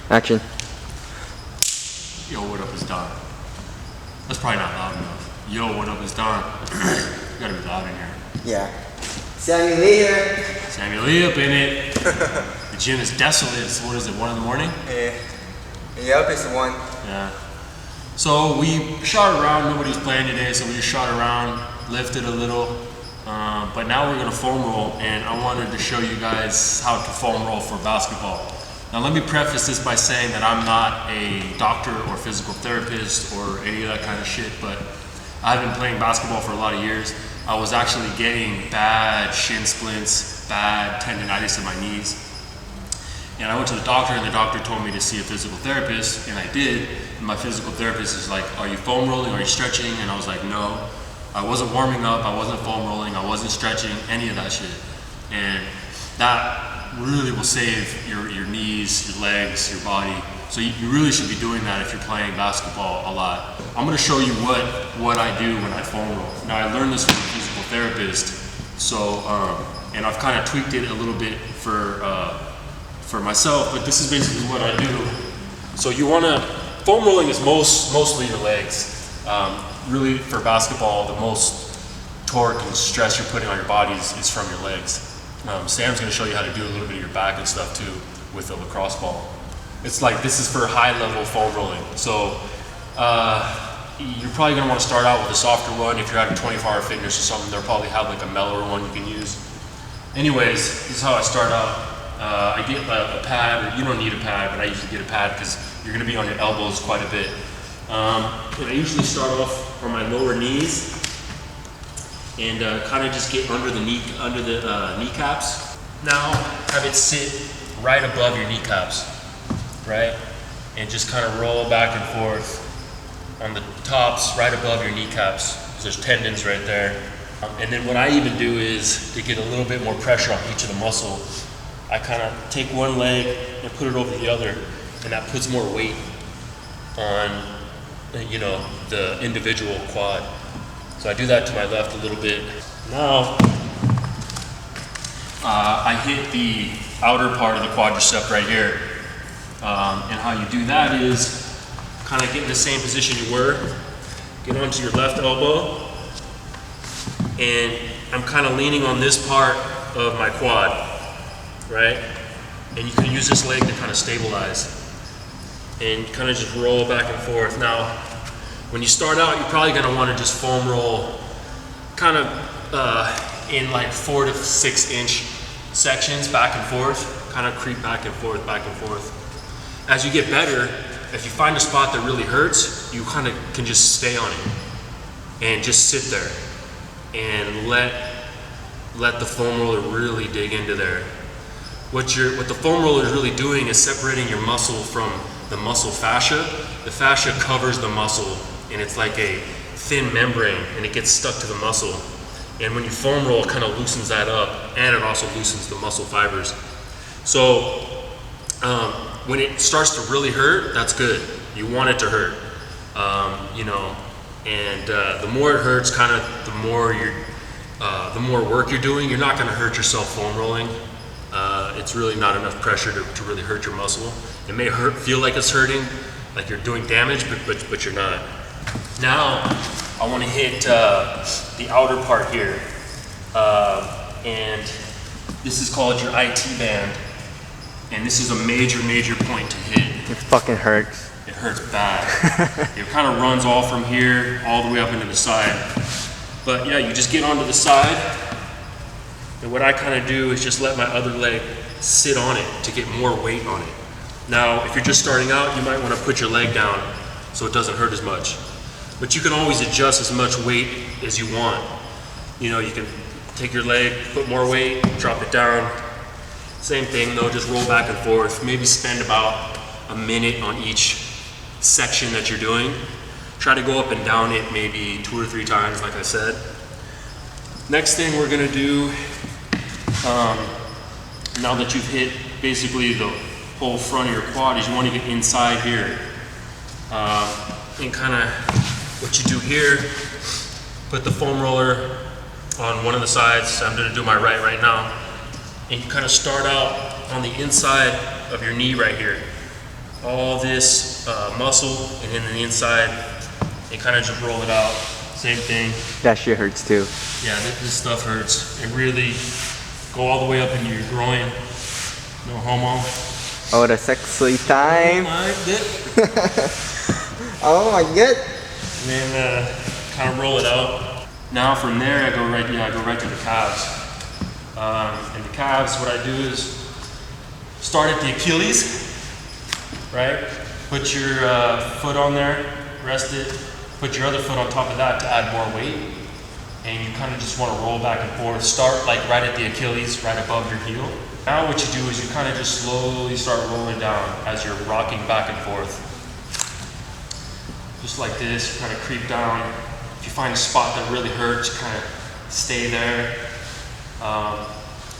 Action. Yo, what up is Don? That's probably not loud enough. Yo, what up is Don? You gotta be loud in here. Yeah. Sammy Lee here. Sammy Lee up in it. The gym is desolate. It's, what is it, 1 in the morning? Yep, it's 1. Yeah. So we shot around. Nobody's playing today, so we just shot around, lifted a little. But now we're gonna foam roll, and I wanted to show you guys how to foam roll for basketball. Now let me preface this by saying that I'm not a doctor or physical therapist or any of that kind of shit, but I've been playing basketball for a lot of years. I was actually getting bad shin splints, bad tendonitis in my knees. And I went to the doctor, and the doctor told me to see a physical therapist, and I did. And my physical therapist is like, are you foam rolling, are you stretching? And I was like, no. I wasn't warming up, I wasn't foam rolling, I wasn't stretching, any of that shit. And that really will save your knees, your legs, your body. So you really should be doing that if you're playing basketball a lot. I'm gonna show you what I do when I foam roll. Now I learned this from a physical therapist, so and I've kind of tweaked it a little bit for myself, but this is basically what I do. So you wanna, foam rolling is mostly your legs. Really for basketball, the most torque and stress you're putting on your body is from your legs. Sam's gonna show you how to do a little bit of your back and stuff too with the lacrosse ball. It's like, this is for high level foam rolling. So you're probably gonna wanna start out with a softer one. If you're having 24-hour fitness or something, they'll probably have like a mellower one you can use. Anyways, this is how I start out. I get a pad, or you don't need a pad, but I usually get a pad because you're gonna be on your elbows quite a bit. And I usually start off on my lower knees and kind of just get under the kneecaps. Now have it sit right above your kneecaps, right? And just kind of roll back and forth on the tops right above your kneecaps. There's tendons right there. And then what I even do is, to get a little bit more pressure on each of the muscle, I kind of take one leg and put it over the other, and that puts more weight on, you know, the individual quad. So I do that to my left a little bit. Now, I hit the outer part of the quadricep right here. And how you do that is kind of get in the same position you were, get onto your left elbow, and I'm kind of leaning on this part of my quad, right? And you can use this leg to kind of stabilize and kind of just roll back and forth. Now, when you start out, you're probably gonna wanna just foam roll kind of in like 4 to 6 inch sections, back and forth, kind of creep back and forth, back and forth. As you get better, if you find a spot that really hurts, you kind of can just stay on it and just sit there and let the foam roller really dig into there. What the foam roller is really doing is separating your muscle from the muscle fascia. The fascia covers the muscle, and it's like a thin membrane, and it gets stuck to the muscle. And when you foam roll, it kind of loosens that up, and it also loosens the muscle fibers. So when it starts to really hurt, that's good. You want it to hurt, you know. And the more it hurts, kind of the more work you're doing. You're not going to hurt yourself foam rolling. It's really not enough pressure to really hurt your muscle. It may feel like it's hurting, like you're doing damage, but you're not. Now, I want to hit the outer part here, and this is called your IT band, and this is a major point to hit. It fucking hurts. It hurts bad. It kind of runs all from here, all the way up into the side. But yeah, you just get onto the side, and what I kind of do is just let my other leg sit on it to get more weight on it. Now, if you're just starting out, you might want to put your leg down so it doesn't hurt as much. But you can always adjust as much weight as you want. You know, you can take your leg, put more weight, drop it down. Same thing though, just roll back and forth. Maybe spend about a minute on each section that you're doing. Try to go up and down it maybe 2 or 3 times, like I said. Next thing we're gonna do, now that you've hit basically the whole front of your quad, is you want to get inside here. And kind of what you do here, put the foam roller on one of the sides. I'm gonna do my right now. And you kind of start out on the inside of your knee right here. All this muscle, and then the inside, and kind of just roll it out. Same thing. That shit hurts too. Yeah, this stuff hurts. And really go all the way up into your groin. No homo. Oh, the sexy time. Oh my god. And then kind of roll it out. Now from there, I go right to the calves. And the calves, what I do is start at the Achilles, right? Put your foot on there, rest it. Put your other foot on top of that to add more weight. And you kind of just want to roll back and forth. Start like right at the Achilles, right above your heel. Now what you do is you kind of just slowly start rolling down as you're rocking back and forth. Just like this, you kind of creep down. If you find a spot that really hurts, kind of stay there.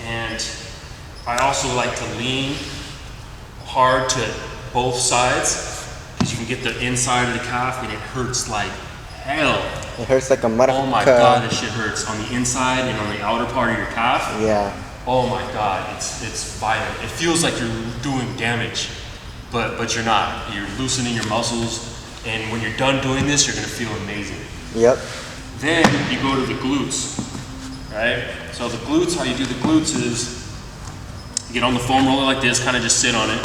And I also like to lean hard to both sides, because you can get the inside of the calf and it hurts like hell. It hurts like a motherfucker. Oh my god, this shit hurts on the inside and on the outer part of your calf. Yeah. Oh my god, it's violent. It feels like you're doing damage, but you're not. You're loosening your muscles, and when you're done doing this, you're gonna feel amazing. Yep. Then you go to the glutes, right? So the glutes, how you do the glutes is you get on the foam roller like this, kind of just sit on it.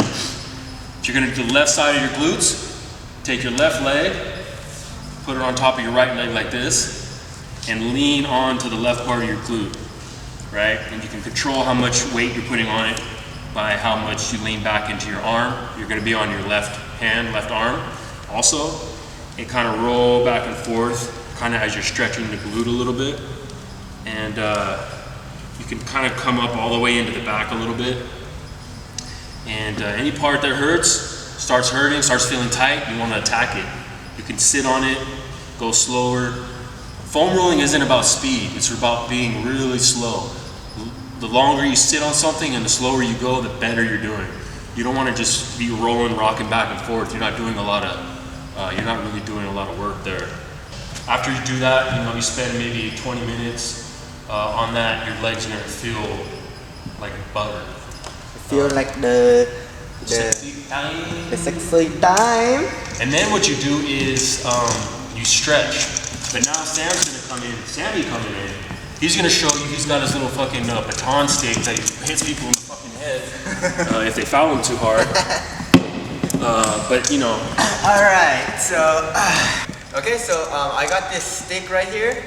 You're gonna do the left side of your glutes, take your left leg, put it on top of your right leg like this, and lean on to the left part of your glute, right? And you can control how much weight you're putting on it by how much you lean back into your arm. You're gonna be on your left hand, left arm also, and kind of roll back and forth, kind of as you're stretching the glute a little bit. And you can kind of come up all the way into the back a little bit. And any part that hurts, starts hurting, starts feeling tight, you want to attack it. You can sit on it, go slower. Foam rolling isn't about speed, it's about being really slow. The longer you sit on something and the slower you go, the better you're doing. You don't want to just be rolling, rocking back and forth. You're not doing a lot of, you're not really doing a lot of work there. After you do that, you know, you spend maybe 20 minutes on that, your legs are going to feel like butter. Feel like the sexy time. And then what you do is you stretch. But now Sam's going to come in. Sammy coming in. He's going to show you. He's got his little fucking baton stick that he hits people in the fucking head if they foul him too hard. But you know. All right. So okay. So I got this stick right here.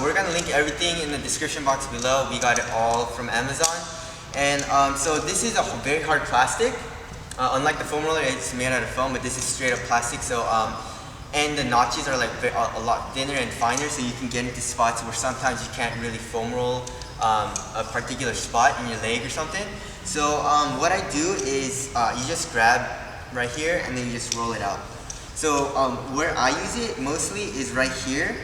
We're gonna link everything in the description box below. We got it all from Amazon. And so this is a very hard plastic. Unlike the foam roller, it's made out of foam, but this is straight up plastic. So and the notches are like a lot thinner and finer, so you can get into spots where sometimes you can't really foam roll a particular spot in your leg or something. So what I do is you just grab right here and then you just roll it out. So where I use it mostly is right here,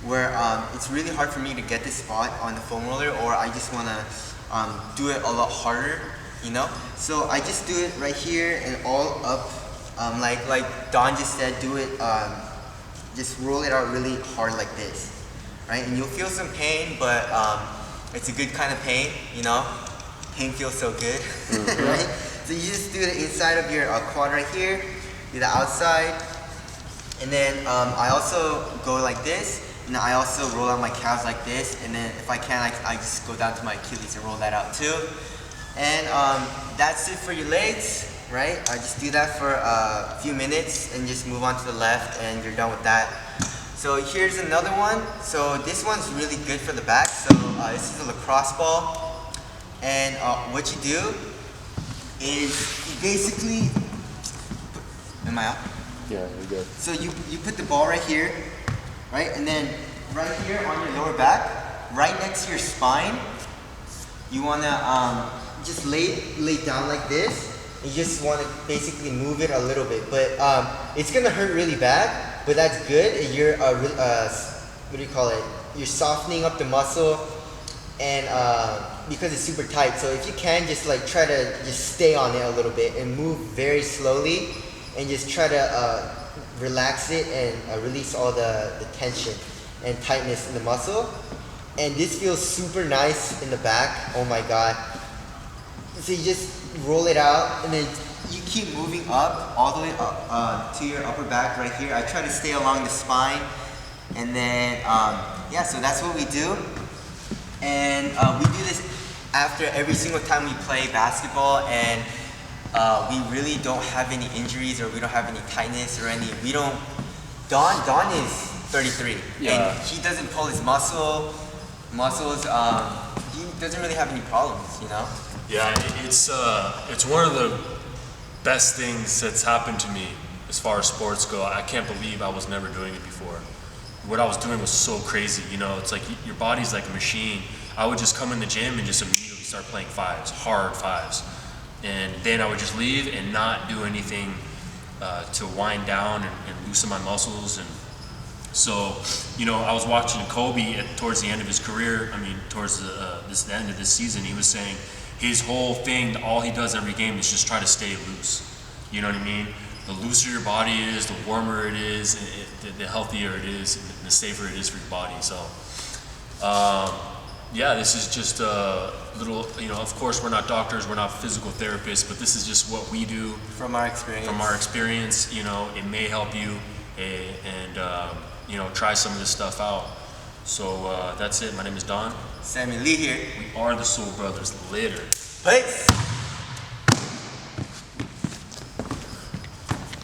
where it's really hard for me to get this spot on the foam roller, or I just want to do it a lot harder, you know? So I just do it right here and all up, like Don just said, do it, just roll it out really hard like this, right? And you'll feel some pain, but it's a good kind of pain, you know? Pain feels so good, right? So you just do the inside of your quad right here, do the outside, and then I also go like this. And I also roll out my calves like this, and then if I can, I just go down to my Achilles and roll that out too. And that's it for your legs, right? I just do that for a few minutes and just move on to the left, and you're done with that. So here's another one. So this one's really good for the back. So this is a lacrosse ball, and what you do is you basically, am I up? Yeah, you're good. So you put the ball right here, right? And then right here on your lower back, right next to your spine, you want to just lay down like this. You just want to basically move it a little bit, but it's gonna hurt really bad, but that's good. You're what do you call it? You're softening up the muscle, and because it's super tight. So if you can, just like try to just stay on it a little bit and move very slowly, and just try to relax it and release all the tension. and tightness in the muscle. And this feels super nice in the back. Oh my god. So you just roll it out and then you keep moving up all the way up to your upper back right here. I try to stay along the spine, and then yeah, so that's what we do. And we do this after every single time we play basketball, and we really don't have any injuries, or we don't have any tightness or any. We don't. Don is 33, and he doesn't pull his muscles. He doesn't really have any problems, you know. Yeah, it's one of the best things that's happened to me as far as sports go. I can't believe I was never doing it before. What I was doing was so crazy, you know. It's like your body's like a machine. I would just come in the gym and just immediately start playing fives, hard fives, and then I would just leave and not do anything to wind down and loosen my muscles. And so, you know, I was watching Kobe towards the end of his career. I mean, towards the end of this season, he was saying his whole thing, all he does every game is just try to stay loose. You know what I mean? The looser your body is, the warmer it is, the healthier it is, and the safer it is for your body. So, yeah, this is just a little, you know, of course we're not doctors, we're not physical therapists, but this is just what we do. From our experience. From our experience, you know, it may help you, and you know, try some of this stuff out. So that's it. My name is Don. Sammy Lee here. We are the Soul Brothers. Later. Peace.